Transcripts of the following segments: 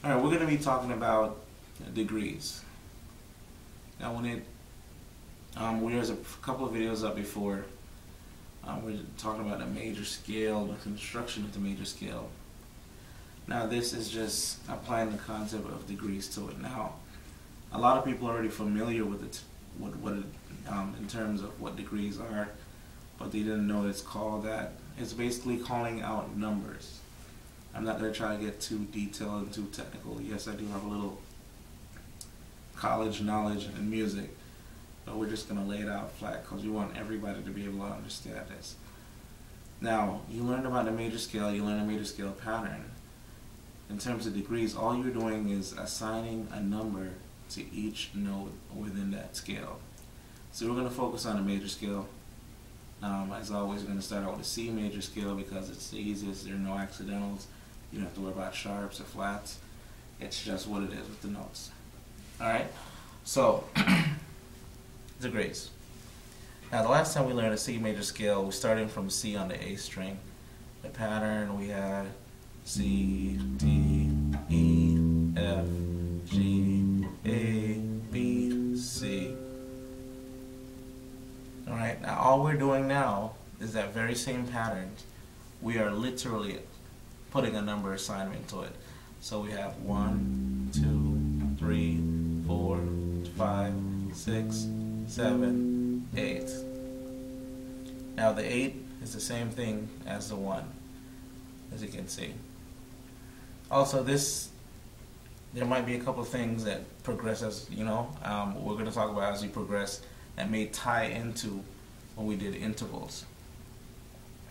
Alright, we're going to be talking about degrees. Now there's a couple of videos up before, we're talking about a major scale, the construction of the major scale. Now this is just applying the concept of degrees to it. Now, a lot of people are already familiar with it, in terms of what degrees are, but they didn't know it's called that. It's basically calling out numbers. I'm not going to try to get too detailed and too technical. Yes, I do have a little college knowledge in music, but we're just going to lay it out flat because we want everybody to be able to understand this. Now, you learned about the major scale, you learn a major scale pattern. In terms of degrees, all you're doing is assigning a number to each note within that scale. So we're going to focus on the major scale. As always, we're going to start out with the C major scale because it's the easiest. There are no accidentals. You don't have to worry about sharps or flats. It's just what it is with the notes. Alright? So, degrees. Now, the last time we learned a C major scale, we started from C on the A string. The pattern we had C, D, E, F, G, A, B, C. Alright, now all we're doing now is that very same pattern. We are literally putting a number assignment to it. So we have 1, 2, 3, 4, 5, 6, 7, 8. Now the 8 is the same thing as the 1, as you can see. Also, there might be a couple things that progress as, we're going to talk about as we progress that may tie into when we did intervals.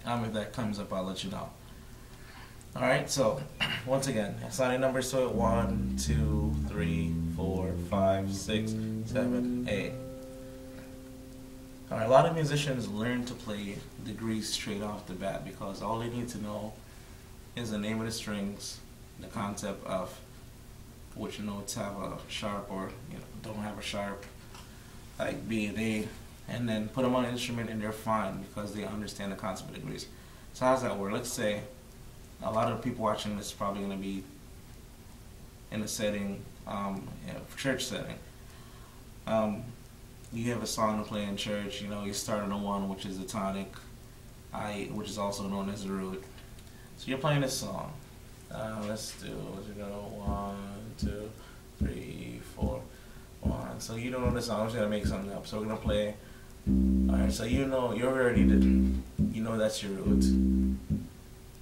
If that comes up, I'll let you know. Alright, so once again, assigning numbers to it: 1, 2, 3, 4, 5, 6, 7, 8. Alright, a lot of musicians learn to play degrees straight off the bat because all they need to know is the name of the strings, the concept of which notes have a sharp or don't have a sharp, like B and A, and then put them on an instrument and they're fine because they understand the concept of degrees. So how does that work? Let's say a lot of people watching this is probably going to be in a setting, church setting. You have a song to play in church. You start on a 1, which is the tonic, which is also known as the root. So you're playing this song. Let's do 1, 2, 3, 4, 1. So you don't know the song. I'm just gonna make something up. So we're gonna play. All right. So you're already that's your root.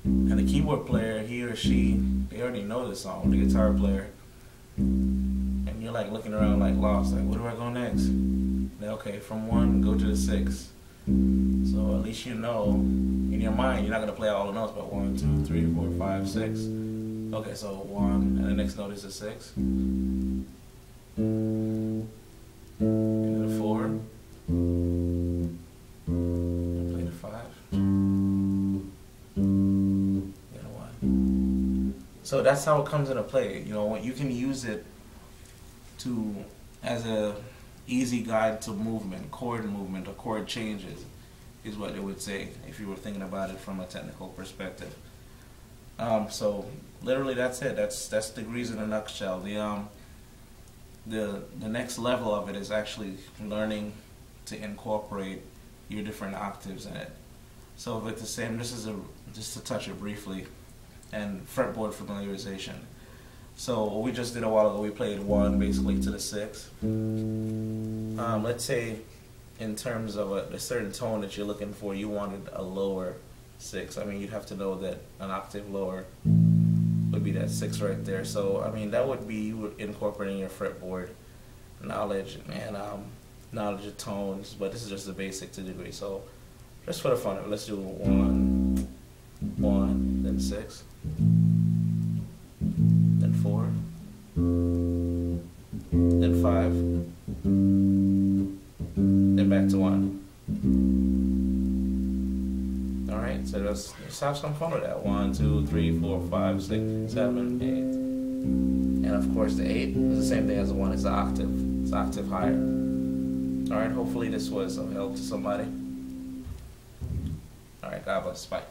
And the keyboard player, he or she, they already know the song. The guitar player, and you're like looking around like lost, like where do I go next? Okay, from 1 go to the 6. So at least in your mind, you're not gonna play all the notes, but 1, 2, 3, 4, 5, 6. Okay, so 1, and the next note is a 6. And then a 4. And play the 5. And a 1. So that's how it comes into play. You can use it as a easy guide to movement or chord changes, is what it would say if you were thinking about it from a technical perspective. So literally that's it. That's degrees in a nutshell. The next level of it is actually learning to incorporate your different octaves in it. So with the same, just to touch it briefly, and fretboard familiarization. So what we just did a while ago, we played 1 basically to the 6. Let's say in terms of a certain tone that you're looking for, you wanted a lower 6. You'd have to know that an octave lower would be that 6 right there. So that would be you incorporating your fretboard knowledge and knowledge of tones, but this is just the basic to degree. So just for the fun of it, let's do 1, 1, then 6, then 4, then 5, then back to 1. Alright, so let's have some fun with that. 1, 2, 3, 4, 5, 6, 7, 8. And of course the 8 is the same thing as the 1. It's an octave. It's an octave higher. Alright, hopefully this was of help to somebody. Alright, God bless. Bye.